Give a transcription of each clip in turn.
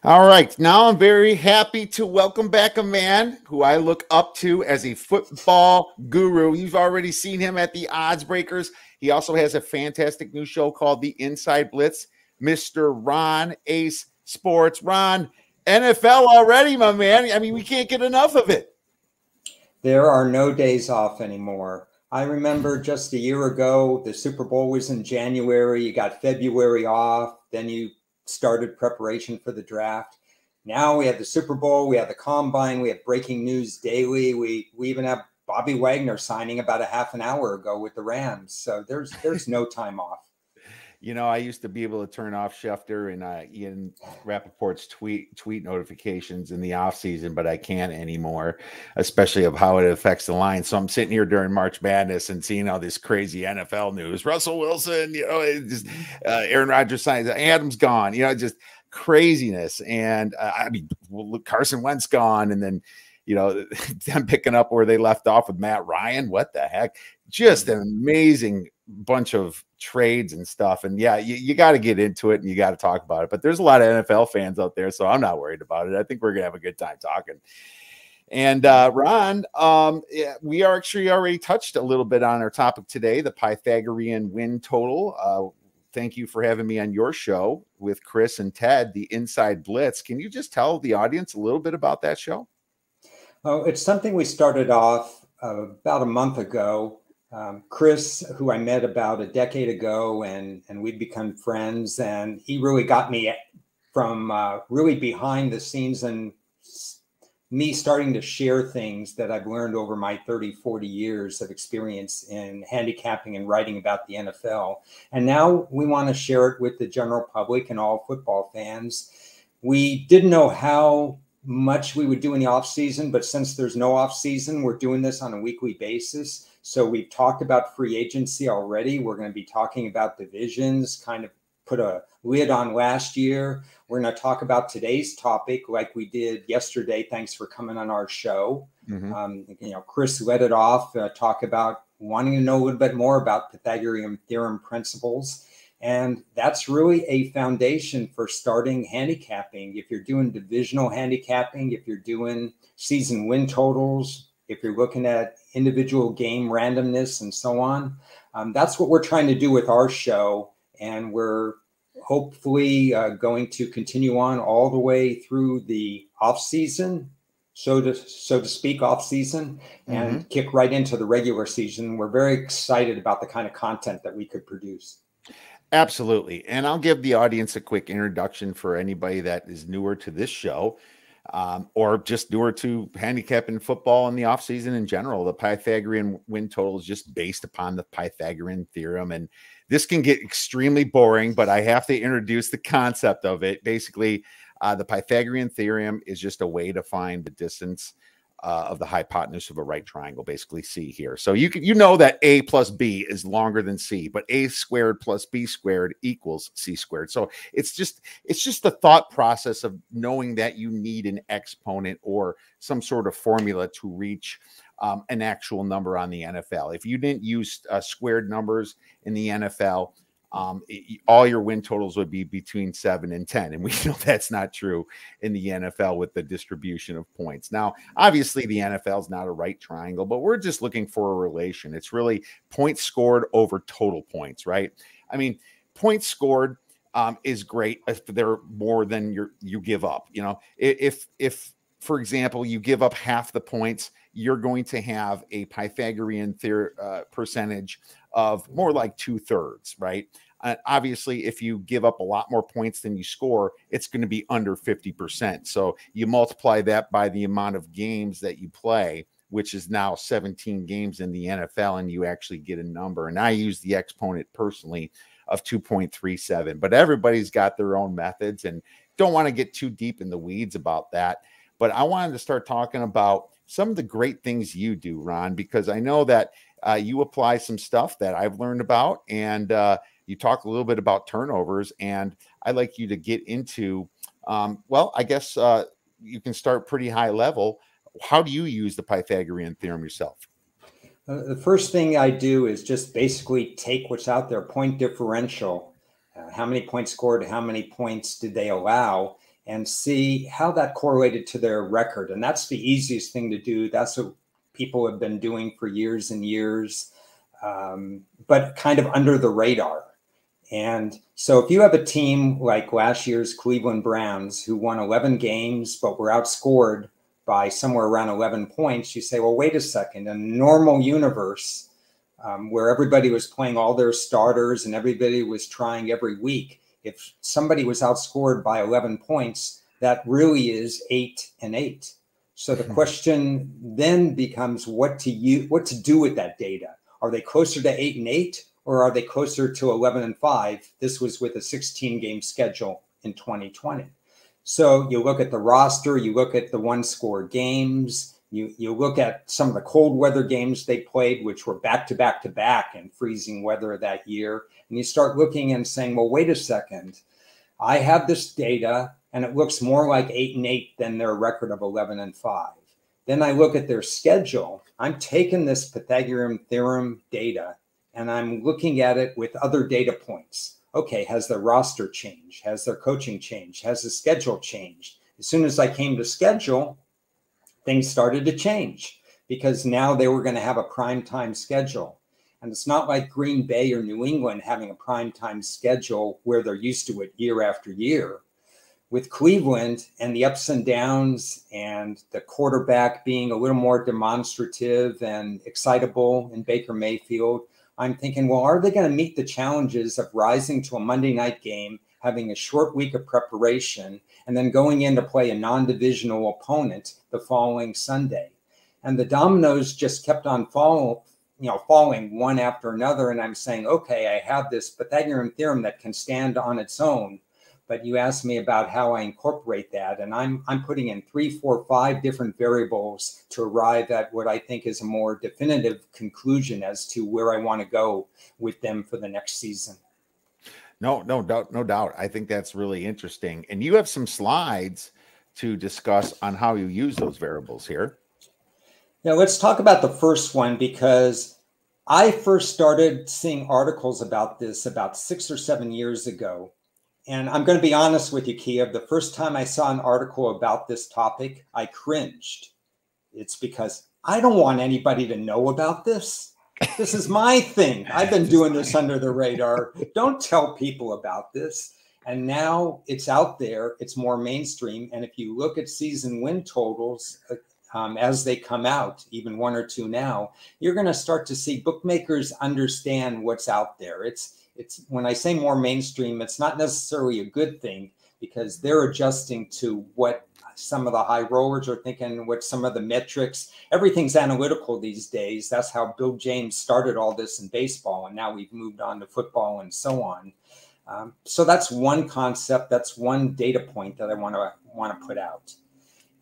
All right. Now I'm very happy to welcome back a man who I look up to as a football guru. You've already seen him at the Odds Breakers. He also has a fantastic new show called The Inside Blitz, Mr. Ron Ace Sports. Ron, NFL already, my man. I mean, we can't get enough of it. There are no days off anymore. I remember just a year ago, the Super Bowl was in January. You got February off. Then you started preparation for the draft. Now we have the Super Bowl. We have the Combine. We have breaking news daily. We even have Bobby Wagner signing about a half an hour ago with the Rams. So there's no time off. You know, I used to be able to turn off Schefter and Ian Rappaport's tweet notifications in the off season, but I can't anymore, especially of how it affects the line. So I'm sitting here during March Madness and seeing all this crazy NFL news. Russell Wilson, just Aaron Rodgers signs, Adams gone, just craziness. And I mean, Carson Wentz gone, and then them picking up where they left off with Matt Ryan. What the heck? Just an amazing bunch of trades and stuff. And yeah, you got to get into it and you got to talk about it. But there's a lot of NFL fans out there, so I'm not worried about it. I think we're gonna have a good time talking. And Ron, we are actually already touched a little bit on our topic today, the Pythagorean win total. Thank you for having me on your show with Chris and Ted, the Inside Blitz. Can you just tell the audience a little bit about that show? Oh, it's something we started off about a month ago. Chris, who I met about a decade ago, and we've become friends, and he really got me from really behind the scenes and me starting to share things that I've learned over my 30, 40 years of experience in handicapping and writing about the NFL. And now we want to share it with the general public and all football fans. We didn't know how much we would do in the off season, but since there's no off season, we're doing this on a weekly basis. So we've talked about free agency already. We're going to be talking about divisions, kind of put a lid on last year. We're going to talk about today's topic like we did yesterday. Thanks for coming on our show. Mm-hmm. Chris led it off, talk about wanting to know a little bit more about Pythagorean theorem principles. And that's really a foundation for starting handicapping. If you're doing divisional handicapping, if you're doing season win totals, if you're looking at individual game randomness and so on, that's what we're trying to do with our show. And we're hopefully going to continue on all the way through the off season, so to speak, off season, and kick right into the regular season. We're very excited about the kind of content that we could produce. Absolutely. And I'll give the audience a quick introduction for anybody that is newer to this show, or just newer to handicapping football in the offseason in general. The Pythagorean win total is just based upon the Pythagorean theorem. And this can get extremely boring, but I have to introduce the concept of it. Basically, the Pythagorean theorem is just a way to find the distance of the hypotenuse of a right triangle, basically C here. So you know that A plus B is longer than C, but A squared plus B squared equals C squared. So it's just the thought process of knowing that you need an exponent or some sort of formula to reach an actual number on the NFL. If you didn't use squared numbers in the NFL, all your win totals would be between 7 and 10. And we know that's not true in the NFL with the distribution of points. Now, obviously, the NFL is not a right triangle, but we're just looking for a relation. It's really points scored over total points, right? I mean, points scored is great if they're more than you give up. If for example, you give up half the points, you're going to have a Pythagorean percentage of more like 2/3, right? Obviously, if you give up a lot more points than you score, it's going to be under 50%. So you multiply that by the amount of games that you play, which is now 17 games in the NFL, and you actually get a number. And I use the exponent personally of 2.37, but everybody's got their own methods and don't want to get too deep in the weeds about that. But I wanted to start talking about some of the great things you do, Ron, because I know that you apply some stuff that I've learned about, and you talk a little bit about turnovers, and I'd like you to get into, I guess you can start pretty high level. How do you use the Pythagorean theorem yourself? The first thing I do is just basically take what's out there, point differential, how many points scored, how many points did they allow, and see how that correlated to their record. And that's the easiest thing to do. That's what people have been doing for years and years, but kind of under the radar. And so if you have a team like last year's Cleveland Browns who won 11 games, but were outscored by somewhere around 11 points, you say, well, wait a second, in a normal universe where everybody was playing all their starters and everybody was trying every week, if somebody was outscored by 11 points, that really is 8-8. So the question then becomes what to do with that data. Are they closer to 8-8? Or are they closer to 11-5? This was with a 16-game schedule in 2020. So you look at the roster, you look at the one-score games, you look at some of the cold weather games they played, which were back-to-back-to-back in freezing weather that year. And you start looking and saying, well, wait a second. I have this data, and it looks more like 8-8 than their record of 11-5. Then I look at their schedule. I'm taking this Pythagorean theorem data, and I'm looking at it with other data points. Okay, has their roster changed? Has their coaching changed? Has the schedule changed? As soon as I came to schedule, things started to change because now they were going to have a primetime schedule. And it's not like Green Bay or New England having a primetime schedule where they're used to it year after year. With Cleveland and the ups and downs and the quarterback being a little more demonstrative and excitable in Baker Mayfield, I'm thinking, well, are they going to meet the challenges of rising to a Monday night game, having a short week of preparation, and then going in to play a non-divisional opponent the following Sunday? And the dominoes just kept on falling one after another. And I'm saying, okay, I have this Pythagorean theorem that can stand on its own. But you asked me about how I incorporate that. And I'm putting in 3, 4, 5 different variables to arrive at what I think is a more definitive conclusion as to where I want to go with them for the next season. No doubt. I think that's really interesting. And you have some slides to discuss on how you use those variables here. Now, let's talk about the first one, because I first started seeing articles about this about 6 or 7 years ago. And I'm going to be honest with you, Kiev, the first time I saw an article about this topic, I cringed. It's because I don't want anybody to know about this. This is my thing. I've been doing this under the radar. Don't tell people about this. And now it's out there. It's more mainstream. And if you look at season win totals as they come out, even 1 or 2 now, you're going to start to see bookmakers understand what's out there. It's when I say more mainstream, it's not necessarily a good thing, because they're adjusting to what some of the high rollers are thinking, what some of the metrics, everything's analytical these days. That's how Bill James started all this in baseball. And now we've moved on to football and so on. So that's one concept. That's one data point that I want to put out.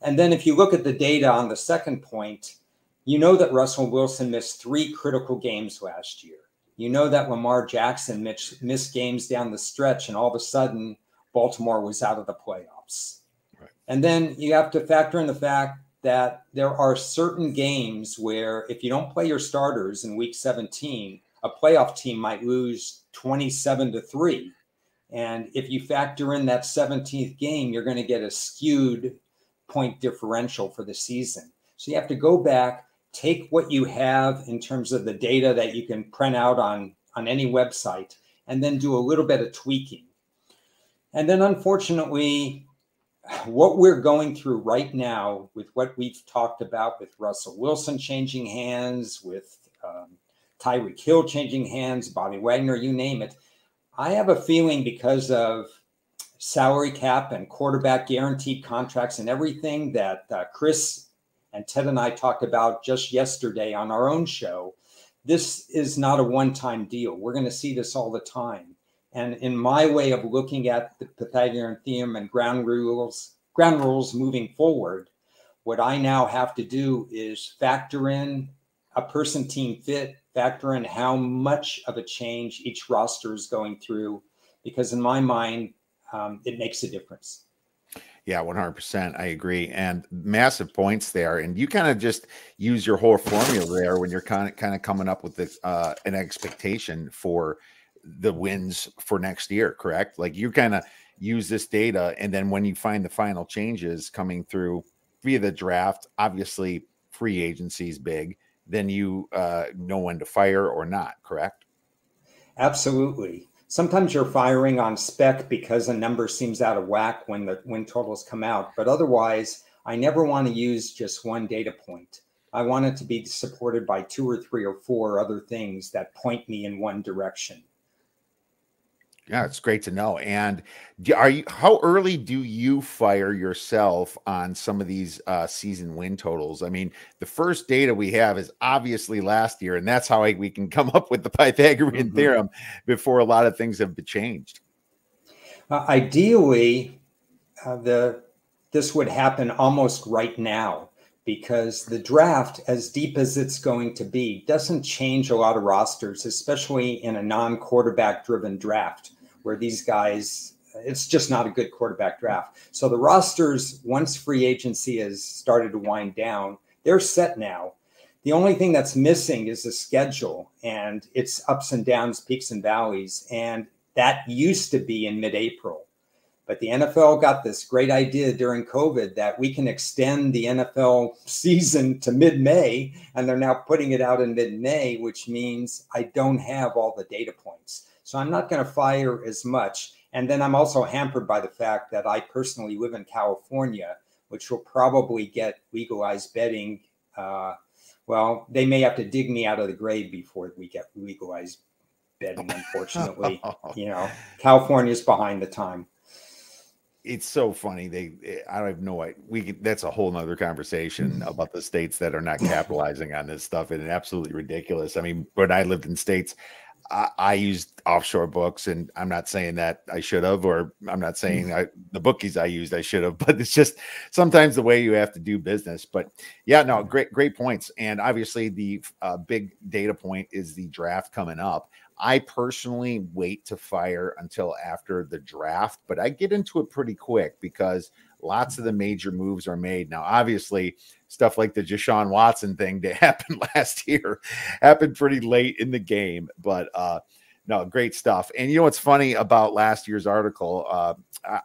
And then if you look at the data on the second point, you know that Russell Wilson missed 3 critical games last year. You know that Lamar Jackson missed games down the stretch, and all of a sudden Baltimore was out of the playoffs. Right. And then you have to factor in the fact that there are certain games where if you don't play your starters in week 17, a playoff team might lose 27-3. And if you factor in that 17th game, you're going to get a skewed point differential for the season. So you have to go back, take what you have in terms of the data that you can print out on any website, and then do a little bit of tweaking. And then unfortunately, what we're going through right now with what we've talked about with Russell Wilson changing hands, with Tyreek Hill changing hands, Bobby Wagner, you name it, I have a feeling because of salary cap and quarterback guaranteed contracts and everything that Chris and Ted and I talked about just yesterday on our own show, this is not a one-time deal. We're going to see this all the time. And in my way of looking at the Pythagorean theorem and ground rules moving forward, what I now have to do is factor in a person-team fit, factor in how much of a change each roster is going through, because in my mind, it makes a difference. Yeah, 100%. I agree. And massive points there. And you kind of just use your whole formula there when you're kind of coming up with this, an expectation for the wins for next year, correct? Like you kind of, use this data. And then when you find the final changes coming through via the draft, obviously free agency is big, then you know when to fire or not, correct? Absolutely. Sometimes you're firing on spec because a number seems out of whack when the win totals come out. But otherwise, I never want to use just one data point. I want it to be supported by 2 or 3 or 4 other things that point me in one direction. Yeah, it's great to know. And how early do you fire yourself on some of these season win totals? I mean, the first data we have is obviously last year, and that's how we can come up with the Pythagorean theorem before a lot of things have been changed. Ideally, this would happen almost right now, because the draft, as deep as it's going to be, doesn't change a lot of rosters, especially in a non-quarterback driven draft where these guys, it's just not a good quarterback draft. So the rosters, once free agency has started to wind down, they're set now. The only thing that's missing is the schedule and its ups and downs, peaks and valleys. And that used to be in mid-April. But the NFL got this great idea during COVID that we can extend the NFL season to mid-May, and they're now putting it out in mid-May, which means I don't have all the data points. So I'm not going to fire as much. And then I'm also hampered by the fact that I personally live in California, which will probably get legalized betting. Well, they may have to dig me out of the grave before we get legalized betting, unfortunately. You know, California's behind the time. It's so funny. I don't even know that's a whole nother conversation about the states that are not capitalizing on this stuff. And absolutely ridiculous. I mean, when I lived in states, I used offshore books, and I'm not saying that I should have, or I'm not saying the bookies I used, I should have, but it's just sometimes the way you have to do business. But yeah, no, great points. And obviously the big data point is the draft coming up. I personally wait to fire until after the draft, but I get into it pretty quick because lots of the major moves are made. Now, obviously, stuff like the Deshaun Watson thing that happened last year happened pretty late in the game, but no, great stuff. And you know what's funny about last year's article?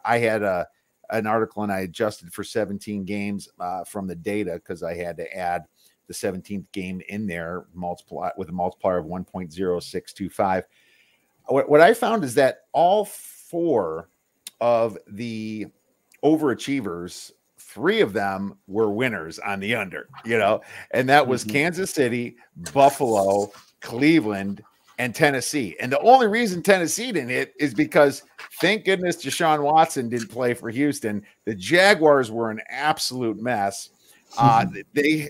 I had an article and I adjusted for 17 games from the data because I had to add the 17th game in there, multiply with a multiplier of 1.0625. What I found is that all 4 of the overachievers, 3 of them were winners on the under, you know, and that was Kansas City, Buffalo, Cleveland, and Tennessee. And the only reason Tennessee didn't hit is because, thank goodness, Deshaun Watson didn't play for Houston. The Jaguars were an absolute mess. They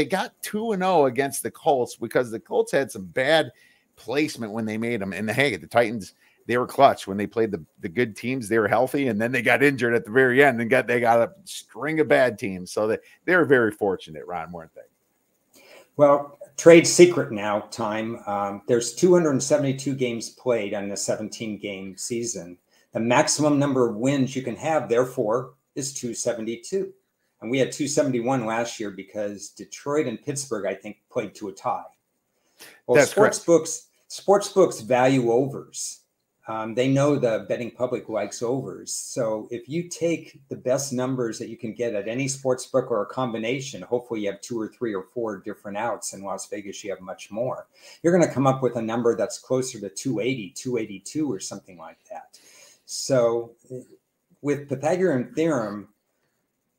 got 2-0 against the Colts because the Colts had some bad placement when they made them. And the Titans, they were clutch when they played the good teams. They were healthy, and then they got injured at the very end and they got a string of bad teams. So they were very fortunate, Ron, weren't they? Well, trade secret now time. There's 272 games played on the 17-game season. The maximum number of wins you can have, therefore, is 272. And we had 271 last year because Detroit and Pittsburgh, I think, played to a tie. Well, that's sports books value overs. They know the betting public likes overs. So if you take the best numbers that you can get at any sports book or a combination, hopefully you have 2 or 3 or 4 different outs. In Las Vegas, you have much more. You're going to come up with a number that's closer to 280, 282 or something like that. So with Pythagorean theorem,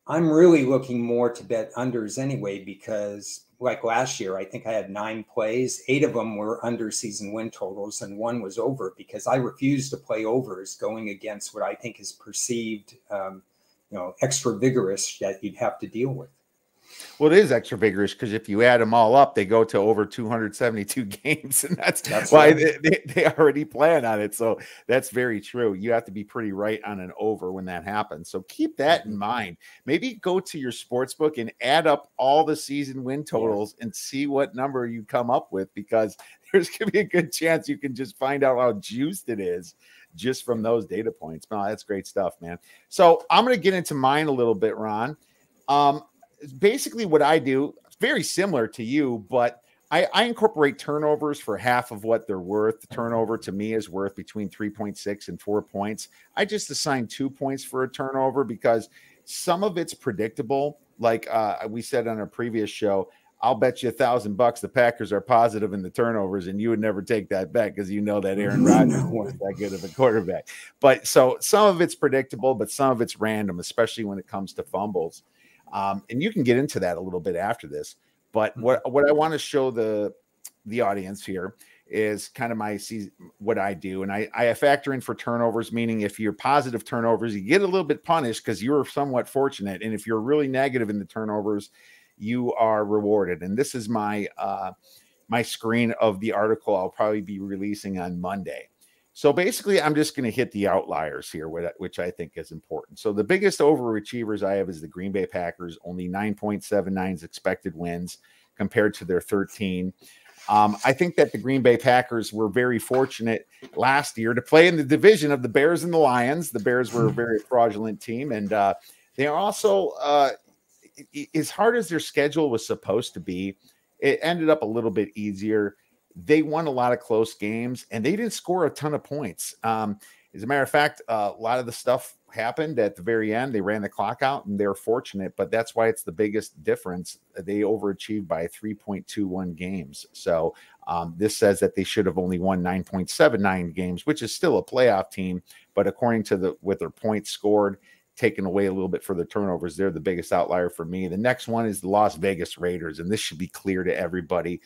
I'm really looking more to bet unders anyway, because like last year, I think I had 9 plays. 8 of them were under season win totals and 1 was over, because I refuse to play overs going against what I think is perceived, extra vigorous that you'd have to deal with. Well, it is extra vigorous because if you add them all up, they go to over 272 games, and that's why right. they already plan on it. So that's very true. You have to be pretty right on an over when that happens. So keep that in mind. Maybe go to your sports book and add up all the season win totals and see what number you come up with, because there's going to be a good chance you can just find out how juiced it is just from those data points. No, that's great stuff, man. So I'm going to get into mine a little bit, Ron. Basically what I do, very similar to you, but I incorporate turnovers for half of what they're worth. The turnover to me is worth between 3.6 and 4 points. I just assign 2 points for a turnover because some of it's predictable. Like we said on our previous show, I'll bet you $1,000 the Packers are positive in the turnovers, and you would never take that bet because you know that Aaron Rodgers is that good of a quarterback. But so some of it's predictable, but some of it's random, especially when it comes to fumbles. And you can get into that a little bit after this. But what I want to show the audience here is kind of what I do. And I factor in for turnovers, meaning if you're positive turnovers, you get a little bit punished because you were somewhat fortunate. And if you're really negative in the turnovers, you are rewarded. And this is my my screen of the article I'll probably be releasing on Monday. So basically, I'm just going to hit the outliers here, which I think is important. So the biggest overachievers I have is the Green Bay Packers, only 9.79 expected wins compared to their 13. I think that the Green Bay Packers were very fortunate last year to play in the division of the Bears and the Lions. The Bears were a very fraudulent team, and they are also, as hard as their schedule was supposed to be, it ended up a little bit easier. They won a lot of close games, and they didn't score a ton of points. As a matter of fact, a lot of the stuff happened at the very end. They ran the clock out, and they're fortunate, but that's why it's the biggest difference. They overachieved by 3.21 games. So this says that they should have only won 9.79 games, which is still a playoff team. But according to with their points scored, taken away a little bit for the turnovers, they're the biggest outlier for me. The next one is the Las Vegas Raiders, and this should be clear to everybody.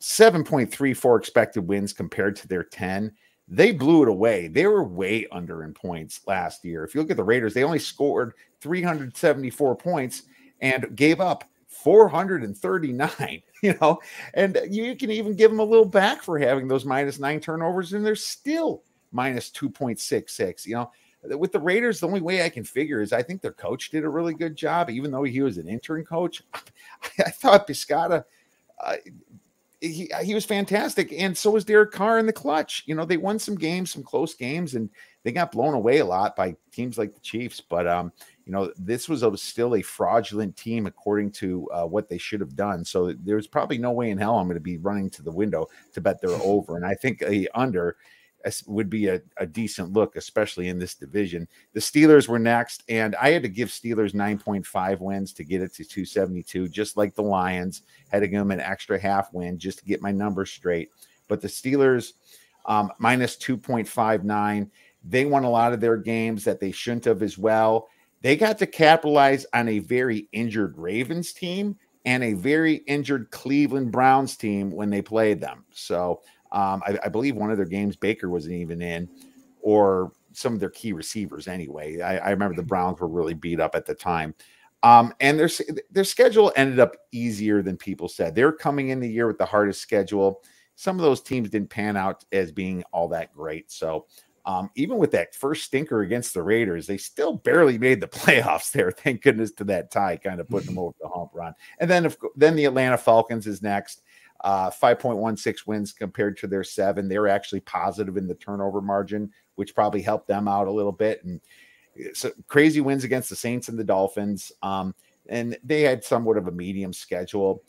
7.34 expected wins compared to their 10. They blew it away. They were way under in points last year. If you look at the Raiders, they only scored 374 points and gave up 439, and you can even give them a little back for having those -9 turnovers, and they're still minus 2.66. With the Raiders, the only way I can figure is I think their coach did a really good job, even though he was an intern coach. I thought Piscata, he was fantastic, and so was Derek Carr in the clutch. They won some games, some close games, and they got blown away a lot by teams like the Chiefs. But this was still a fraudulent team according to what they should have done. So there's probably no way in hell I'm going to be running to the window to bet they're over. And I think a under would be a decent look, especially in this division. The Steelers were next, and I had to give Steelers 9.5 wins to get it to 272, just like the Lions. Had to give them an extra half win just to get my numbers straight. But the Steelers, minus 2.59, they won a lot of their games that they shouldn't have as well. They got to capitalize on a very injured Ravens team and a very injured Cleveland Browns team when they played them. So I believe one of their games Baker wasn't even in, or some of their key receivers anyway. I remember the Browns were really beat up at the time. And their schedule ended up easier than people said. They're coming in the year with the hardest schedule. Some of those teams didn't pan out as being all that great. So even with that first stinker against the Raiders, they still barely made the playoffs there. Thank goodness to that tie, kind of putting them over the hump, Ron. And then the Atlanta Falcons is next. 5.16 wins compared to their 7. They were actually positive in the turnover margin, which probably helped them out a little bit. And so crazy wins against the Saints and the Dolphins. And they had somewhat of a medium schedule.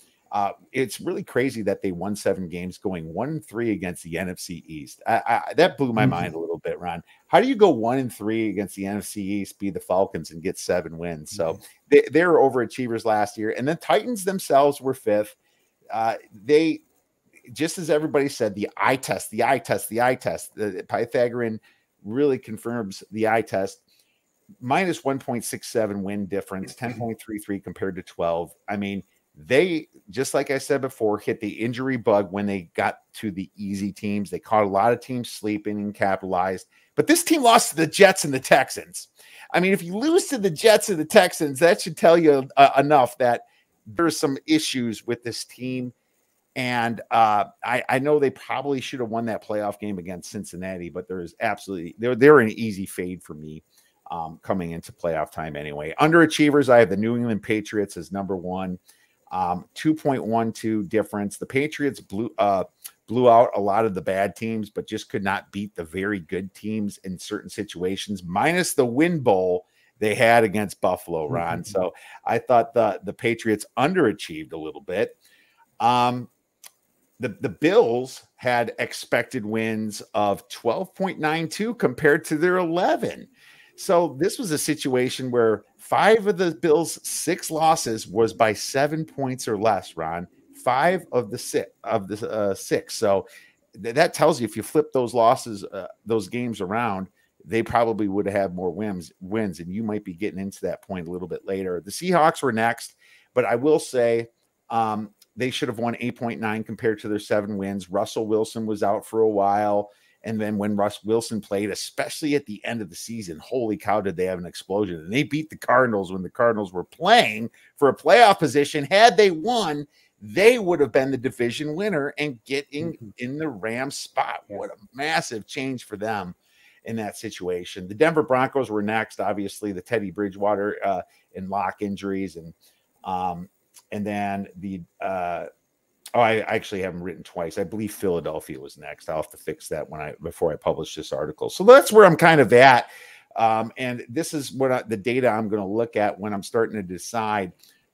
It's really crazy that they won 7 games going 1-3 against the NFC East. That blew my mind a little bit, Ron. How do you go 1-3 against the NFC East, be the Falcons, and get 7 wins? So they were overachievers last year. And the Titans themselves were 5th. They, just as everybody said, the eye test, the Pythagorean really confirms the eye test. Minus 1.67 win difference, 10.33 compared to 12. I mean, they, just like I said before, hit the injury bug when they got to the easy teams. They caught a lot of teams sleeping and capitalized. But this team lost to the Jets and the Texans. I mean, if you lose to the Jets and the Texans, that should tell you enough that there's some issues with this team. And I know they probably should have won that playoff game against Cincinnati, but there is absolutely, they're an easy fade for me coming into playoff time anyway. Underachievers, I have the New England Patriots as number 1, 2.12 difference. The Patriots blew out a lot of the bad teams, but just could not beat the very good teams in certain situations, minus the win bowl they had against Buffalo, Ron. So I thought the Patriots underachieved a little bit. the Bills had expected wins of 12.92 compared to their 11. So this was a situation where 5 of the Bills' 6 losses was by 7 points or less, Ron. 5 of the 6. So that tells you if you flip those losses, those games around, they probably would have had more wins, and you might be getting into that point a little bit later. The Seahawks were next, but I will say they should have won 8.9 compared to their 7 wins. Russell Wilson was out for a while. And then when Russ Wilson played, especially at the end of the season, holy cow, did they have an explosion. And they beat the Cardinals when the Cardinals were playing for a playoff position. Had they won, they would have been the division winner and getting in the Rams spot. Yeah. What a massive change for them in that situation. The Denver Broncos were next, obviously, the Teddy Bridgewater and Locke injuries. And then the I actually have them written twice. I believe Philadelphia was next. I'll have to fix that before I publish this article. So that's where I'm kind of at. And this is what the data I'm going to look at when I'm starting to decide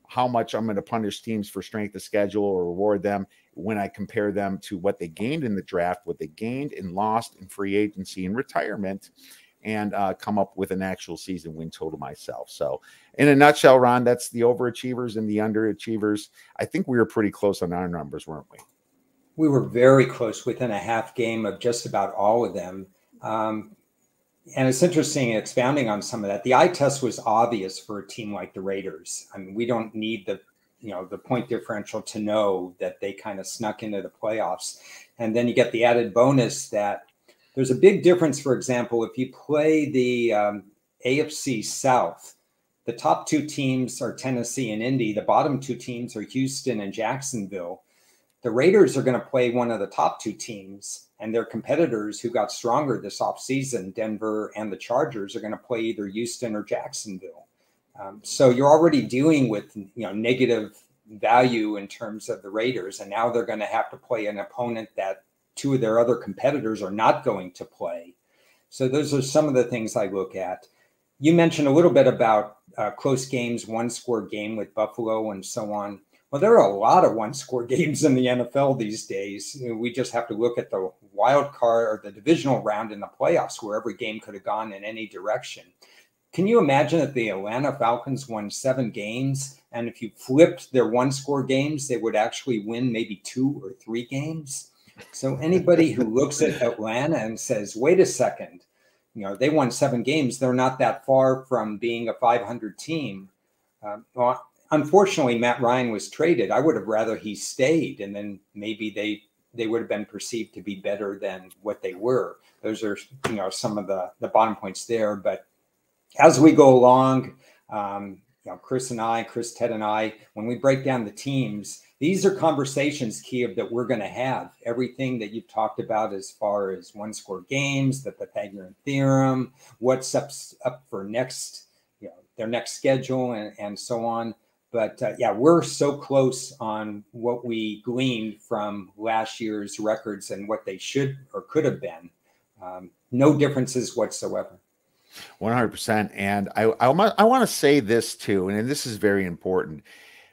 how much I'm going to punish teams for strength of schedule or reward them when I compare them to what they gained in the draft, what they gained and lost in free agency and retirement, and come up with an actual season win total myself. So in a nutshell, Ron, that's the overachievers and the underachievers. I think we were pretty close on our numbers, weren't we? We were very close, within a half game of just about all of them. And it's interesting, expounding on some of that. The eye test was obvious for a team like the Raiders. I mean, we don't need the point differential to know that they kind of snuck into the playoffs. And then you get the added bonus that there's a big difference. For example, if you play the AFC South, the top 2 teams are Tennessee and Indy. The bottom 2 teams are Houston and Jacksonville. The Raiders are going to play one of the top 2 teams, and their competitors who got stronger this offseason, Denver and the Chargers, are going to play either Houston or Jacksonville. So you're already dealing with negative value in terms of the Raiders, and now they're going to have to play an opponent that 2 of their other competitors are not going to play. So those are some of the things I look at. You mentioned a little bit about close games, 1-score game with Buffalo and so on. Well, there are a lot of 1-score games in the NFL these days. We just have to look at the wild card or the divisional round in the playoffs, where every game could have gone in any direction. Can you imagine if the Atlanta Falcons won 7 games, and if you flipped their 1-score games, they would actually win maybe 2 or 3 games? So anybody who looks at Atlanta and says, wait a second, they won 7 games, they're not that far from being a 500 team. Well, unfortunately, Matt Ryan was traded. I would have rather he stayed, and then maybe they would have been perceived to be better than what they were. Those are some of the bottom points there. But as we go along, Chris, Ted and I, when we break down the teams, these are conversations, Kiev, that we're going to have. Everything that you've talked about as far as 1-score games, the Pythagorean theorem, what's up for next, their next schedule, and so on. But we're so close on what we gleaned from last year's records and what they should or could have been. No differences whatsoever. 100%. And I want to say this too, and this is very important.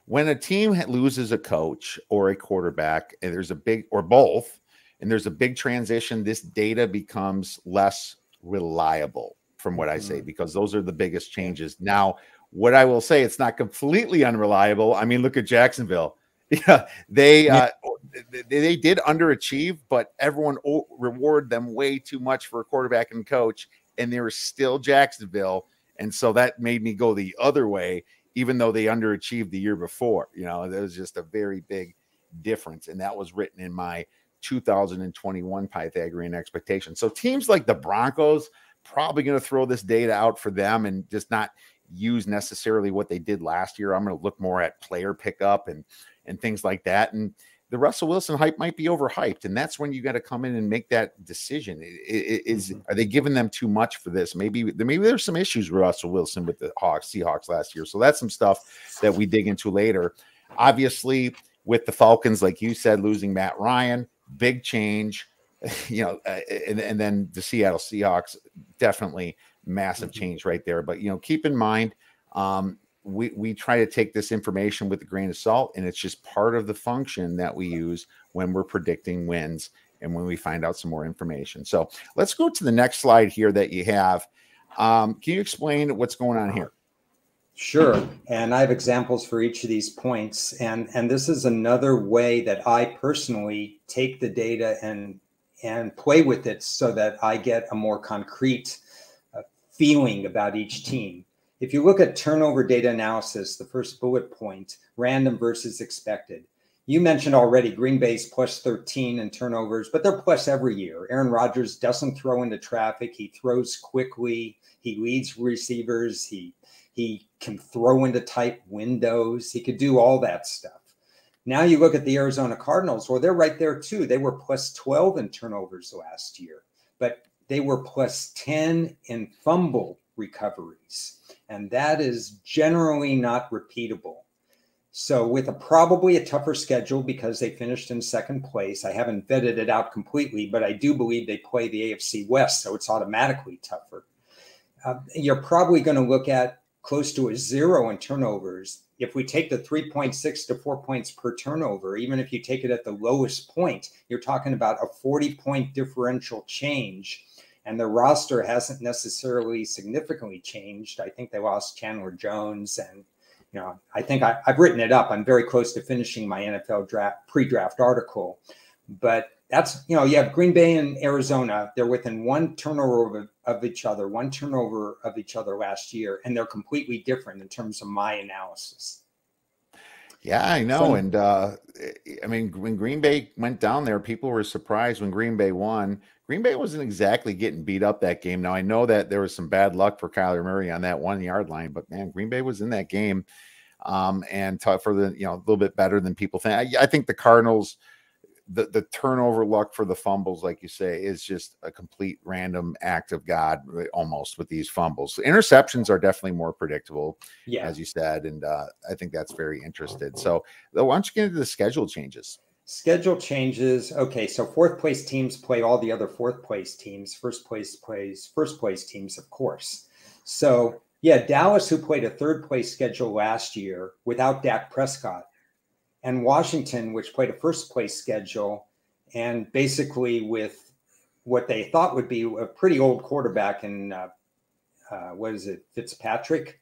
When a team loses a coach or a quarterback, and there's a big, or both, and there's a big transition, this data becomes less reliable, from what I say, because those are the biggest changes. Now, what I will say, it's not completely unreliable. I mean, look at Jacksonville. Yeah, they did underachieve, but everyone rewarded them way too much for a quarterback and coach, and they were still Jacksonville. And so that made me go the other way, even though they underachieved the year before. There was just a very big difference. And that was written in my 2021 Pythagorean expectation. So teams like the Broncos, probably going to throw this data out for them and just not use necessarily what they did last year. I'm going to look more at player pickup and things like that. And the Russell Wilson hype might be overhyped. And that's when you got to come in and make that decision. Are they giving them too much for this? Maybe there's some issues with Russell Wilson with the Seahawks last year. So that's some stuff that we dig into later. Obviously, with the Falcons, like you said, losing Matt Ryan, big change, and then the Seattle Seahawks, definitely massive change right there. But, keep in mind, we try to take this information with a grain of salt, and it's just part of the function that we use when we're predicting wins and when we find out some more information. So let's go to the next slide here that you have. Can you explain what's going on here? Sure. And I have examples for each of these points. And this is another way that I personally take the data and play with it so that I get a more concrete feeling about each team. If you look at turnover data analysis, the first bullet point, random versus expected. You mentioned already Green Bay's plus 13 in turnovers, but they're plus every year. Aaron Rodgers doesn't throw into traffic. He throws quickly. He leads receivers. He can throw into tight windows. He could do all that stuff. Now you look at the Arizona Cardinals. Well, they're right there too. They were plus 12 in turnovers last year, but they were plus 10 in fumble recoveries. And that is generally not repeatable. So with probably a tougher schedule because they finished in second place, I haven't vetted it out completely, but I do believe they play the AFC West, so it's automatically tougher. You're probably going to look at close to a 0 in turnovers. If we take the 3.6 to 4 points per turnover, even if you take it at the lowest point, you're talking about a 40-point differential change. And the roster hasn't necessarily significantly changed. I think they lost Chandler Jones. And, I think I've written it up. I'm very close to finishing my NFL pre-draft article. But that's, you have Green Bay and Arizona. They're within one turnover of each other last year. And they're completely different in terms of my analysis. Yeah, I know. And I mean, when Green Bay went down there, people were surprised when Green Bay won. Green Bay wasn't exactly getting beat up that game. Now, I know that there was some bad luck for Kyler Murray on that 1 yard line, but man, Green Bay was in that game and tougher than, a little bit better than people think. I think the Cardinals, the turnover luck for the fumbles, like you say, is just a complete random act of God almost with these fumbles. Interceptions are definitely more predictable, as you said, and I think that's very interesting. So why don't you get into the schedule changes? Schedule changes. Okay, so fourth place teams play all the other fourth place teams. First place plays first place teams, of course. So Dallas, who played a third place schedule last year without Dak Prescott, and Washington, which played a first place schedule and basically with what they thought would be a pretty old quarterback in Fitzpatrick.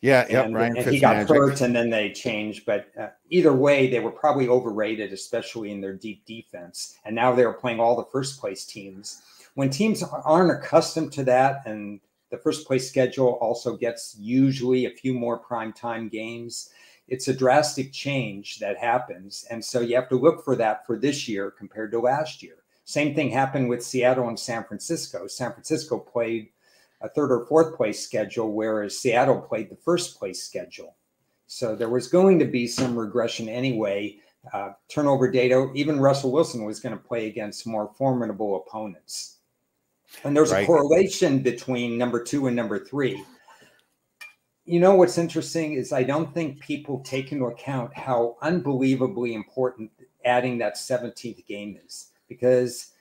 Ryan and he got hurt and then they changed. But either way, they were probably overrated, especially in their deep defense. And now they're playing all the first place teams. When teams aren't accustomed to that, and the first place schedule also gets usually a few more primetime games, it's a drastic change that happens. And so you have to look for that for this year compared to last year. Same thing happened with Seattle and San Francisco. San Francisco played a third or fourth place schedule, whereas Seattle played the first place schedule. So there was going to be some regression anyway. Turnover data, even Russell Wilson was going to play against more formidable opponents. And there's a correlation between number 2 and number 3. What's interesting is I don't think people take into account how unbelievably important adding that 17th game is, because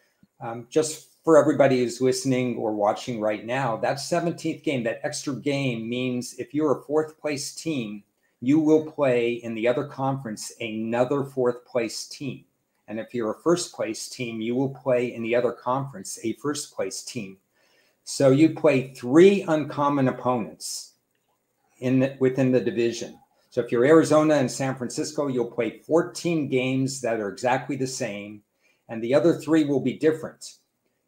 just for everybody who's listening or watching right now, that 17th game, that extra game, means if you're a fourth place team, you will play in the other conference another fourth place team. And if you're a first place team, you will play in the other conference a first place team. So you play 3 uncommon opponents within the division. So if you're Arizona and San Francisco, you'll play 14 games that are exactly the same, and the other 3 will be different.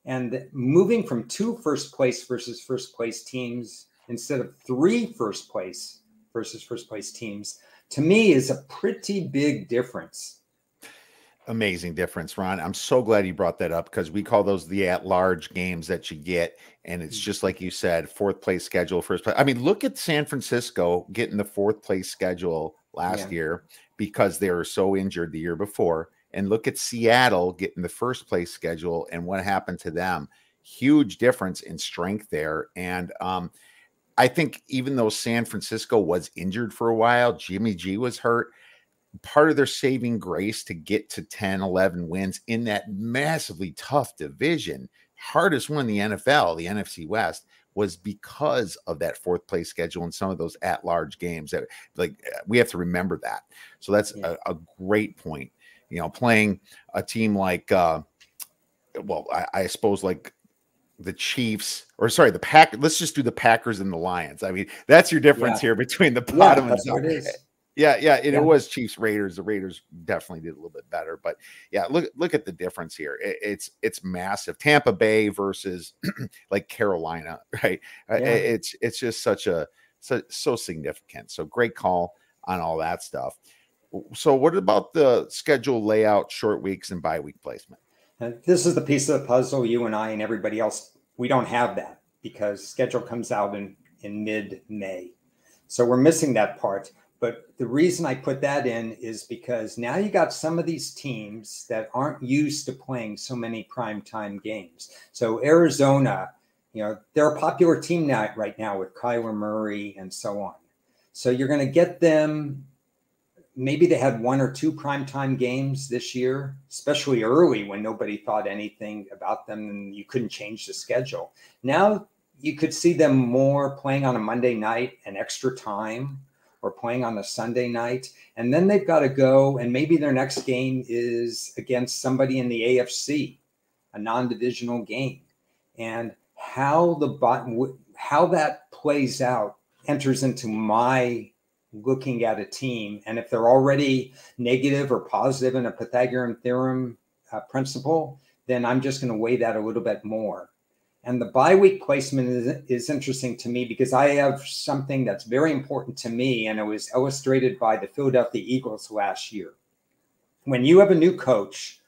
And moving from 2 first place versus first place teams instead of 3 first place versus first place teams, to me, is a pretty big difference. Amazing difference, Ron. I'm so glad you brought that up, because we call those the at-large games that you get. And it's just like you said, fourth place schedule, first place. I mean, look at San Francisco getting the fourth place schedule last year because they were so injured the year before. And look at Seattle getting the first place schedule and what happened to them. Huge difference in strength there. And I think even though San Francisco was injured for a while, Jimmy G was hurt. Part of their saving grace to get to 10, 11 wins in that massively tough division, hardest one in the NFL, the NFC West, was because of that fourth place schedule and some of those at-large games that, like, we have to remember that. So that's a great point. You know, playing a team like, well, I suppose like the Chiefs, or sorry, the Pack. Let's just do the Packers and the Lions. I mean, that's your difference here between the bottom and that's what it is. Yeah, and it was Chiefs Raiders. The Raiders definitely did a little bit better, but yeah, look at the difference here. It's massive. Tampa Bay versus like Carolina, right? It's just so significant. So great call on all that stuff. So what about the schedule layout, short weeks, and bye week placement? And this is the piece of the puzzle you and I and everybody else, we don't have that because schedule comes out in mid-May. So we're missing that part. But the reason I put that in is because now you got some of these teams that aren't used to playing so many primetime games. So Arizona, you know, they're a popular team now, right now with Kyler Murray and so on. So you're going to get them. Maybe they had 1 or 2 primetime games this year, especially early when nobody thought anything about them and you couldn't change the schedule. Now you could see them more playing on a Monday night, an extra time, or playing on a Sunday night. And then they've got to go, and maybe their next game is against somebody in the AFC, a non-divisional game. And how that plays out enters into my looking at a team. And if they're already negative or positive in a Pythagorean theorem principle, then I'm just going to weigh that a little bit more. And the bye week placement is interesting to me because I have something that's very important to me, and it was illustrated by the Philadelphia Eagles last year. When you have a new coach,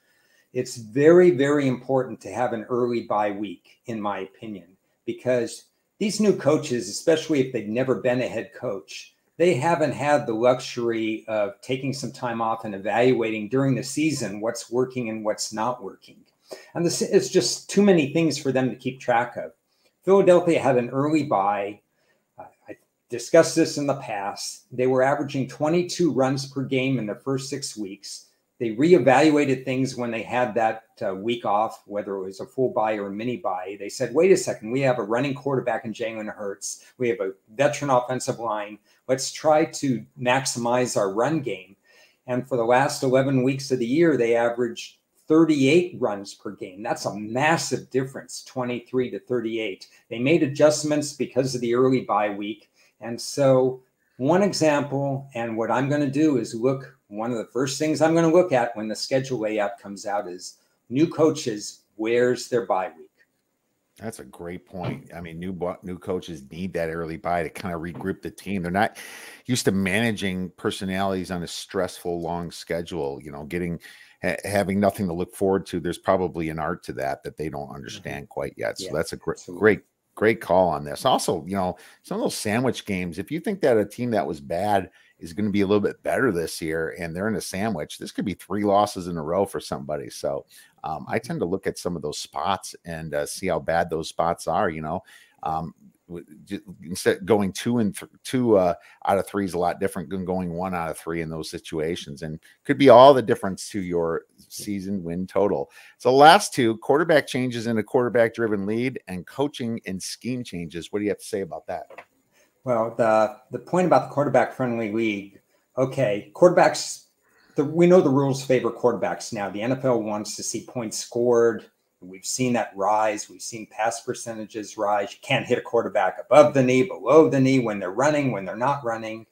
it's very, very important to have an early bye week, in my opinion, because these new coaches, especially if they've never been a head coach, they haven't had the luxury of taking some time off and evaluating during the season what's working and what's not working. And this is just too many things for them to keep track of. Philadelphia had an early bye. I discussed this in the past. They were averaging 22 runs per game in the first 6 weeks. They reevaluated things when they had that week off, whether it was a full bye or a mini bye. They said, wait a second, we have a running quarterback in Jalen Hurts. We have a veteran offensive line. Let's try to maximize our run game. And for the last 11 weeks of the year, they averaged 38 runs per game. That's a massive difference, 23 to 38. They made adjustments because of the early bye week. And so one example, and what I'm going to do is one of the first things I'm going to look at when the schedule layout comes out is new coaches, where's their bye week? That's a great point. I mean, new coaches need that early bye to kind of regroup the team. They're not used to managing personalities on a stressful, long schedule, you know, having nothing to look forward to. There's probably an art to that they don't understand quite yet. So that's a great call on this. Also, you know, some of those sandwich games, if you think that a team that was bad is going to be a little bit better this year and they're in a sandwich, this could be 3 losses in a row for somebody. So I tend to look at some of those spots and see how bad those spots are, you know. Instead going 2 out of 3 is a lot different than going 1 out of 3 in those situations, and could be all the difference to your season win total. So last 2, quarterback changes in a quarterback driven lead and coaching and scheme changes. What do you have to say about that? Well, the point about the quarterback friendly league, okay, quarterbacks, we know the rules favor quarterbacks now. The NFL wants to see points scored. We've seen that rise. We've seen pass percentages rise. You can't hit a quarterback above the knee, below the knee, when they're running, when they're not running.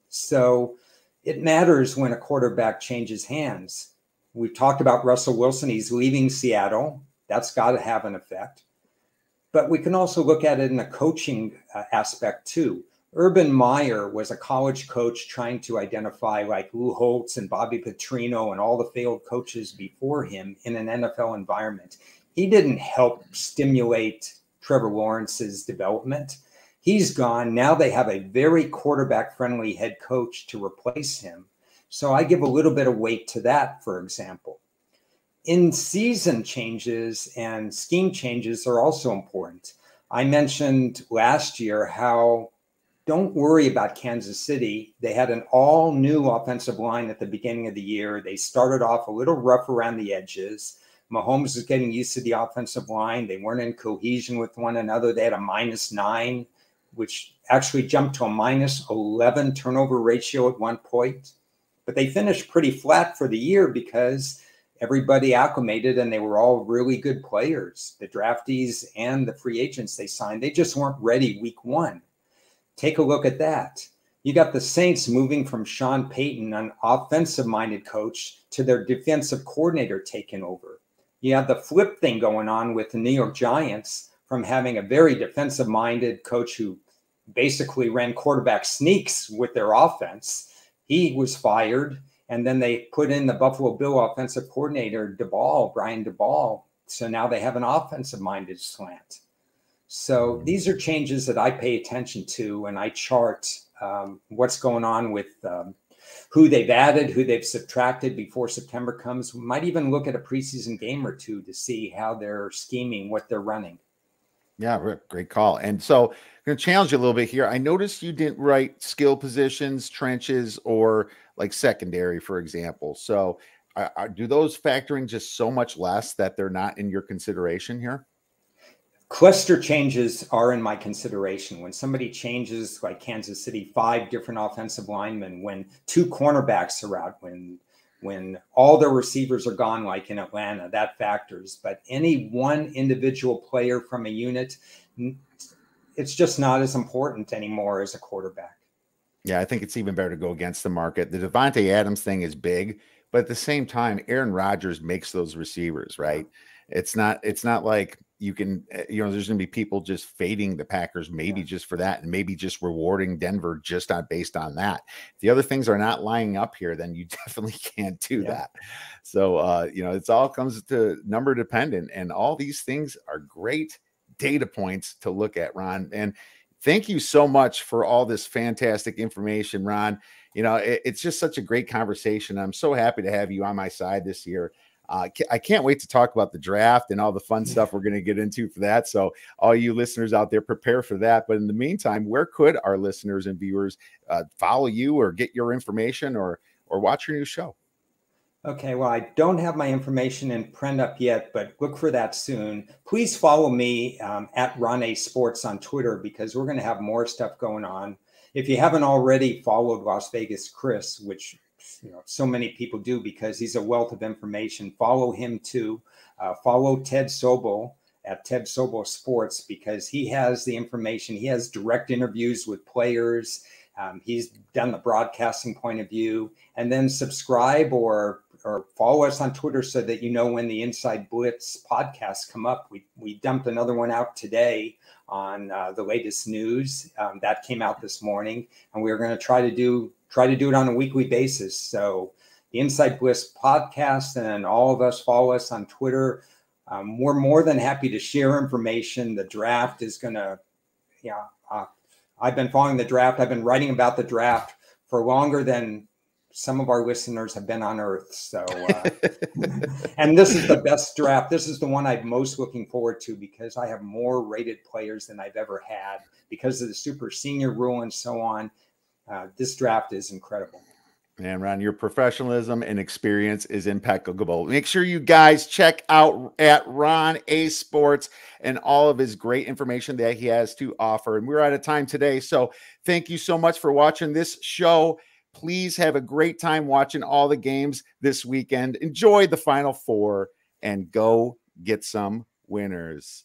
So it matters when a quarterback changes hands. We've talked about Russell Wilson. He's leaving Seattle. That's got to have an effect. But we can also look at it in a coaching aspect too. Urban Meyer was a college coach trying to identify like Lou Holtz and Bobby Petrino and all the failed coaches before him in an NFL environment. He didn't help stimulate Trevor Lawrence's development. He's gone. Now they have a very quarterback-friendly head coach to replace him. So I give a little bit of weight to that, for example. In-season changes and scheme changes are also important. I mentioned last year how don't worry about Kansas City. They had an all-new offensive line at the beginning of the year. They started off a little rough around the edges, Mahomes was getting used to the offensive line. They weren't in cohesion with one another. They had a -9, which actually jumped to a -11 turnover ratio at one point. But they finished pretty flat for the year because everybody acclimated and they were all really good players. The draftees and the free agents they signed, they just weren't ready week one. Take a look at that. You got the Saints moving from Sean Payton, an offensive-minded coach, to their defensive coordinator taking over. You have the flip thing going on with the New York Giants from having a very defensive-minded coach who basically ran quarterback sneaks with their offense. He was fired, and then they put in the Buffalo Bill offensive coordinator, Brian DeBall. So now they have an offensive-minded slant. So these are changes that I pay attention to, and I chart what's going on with who they've added, who they've subtracted before September comes. We might even look at a preseason game or two to see how they're scheming, what they're running. Yeah, Rick, great call. And so I'm going to challenge you a little bit here. I noticed you didn't write skill positions, trenches, or like secondary, for example. So do those factoring just so much less that they're not in your consideration here? Cluster changes are in my consideration. When somebody changes, like Kansas City, 5 different offensive linemen, when 2 cornerbacks are out, when all their receivers are gone, like in Atlanta, that factors. But any one individual player from a unit, it's just not as important anymore as a quarterback. Yeah, I think it's even better to go against the market. The Devontae Adams thing is big, but at the same time, Aaron Rodgers makes those receivers, right? It's not like you can, there's going to be people just fading the Packers, maybe just for that, and maybe just rewarding Denver just based on that. If the other things are not lining up here, then you definitely can't do that. So, it's all comes to number dependent, and all these things are great data points to look at, Ron. And thank you so much for all this fantastic information, Ron. It's just such a great conversation. I'm so happy to have you on my side this year. I can't wait to talk about the draft and all the fun stuff we're going to get into for that. So all you listeners out there, prepare for that. But in the meantime, where could our listeners and viewers follow you or get your information or watch your new show? Okay, well, I don't have my information in print up yet, but look for that soon. Please follow me at Ron A Sports on Twitter, because we're going to have more stuff going on. If you haven't already followed Las Vegas Chris, which so many people do because he's a wealth of information, follow him too. Follow Ted Sobel at Ted Sobel Sports, because he has the information. He has direct interviews with players. He's done the broadcasting point of view. And then subscribe or follow us on Twitter so that you know when the Inside Blitz podcasts come up. We dumped another one out today on the latest news that came out this morning, and we're going to try to do it on a weekly basis. So the Inside Blitz podcast, and all of us follow us on Twitter. We're more than happy to share information. The draft is going to, I've been following the draft. I've been writing about the draft for longer than some of our listeners have been on Earth. So, and this is the best draft. This is the one I'm most looking forward to, because I have more rated players than I've ever had because of the super senior rule and so on. This draft is incredible. Man, Ron, your professionalism and experience is impeccable. Make sure you guys check out at Ron A Sports and all of his great information that he has to offer. And we're out of time today. So thank you so much for watching this show. Please have a great time watching all the games this weekend. Enjoy the Final Four and go get some winners.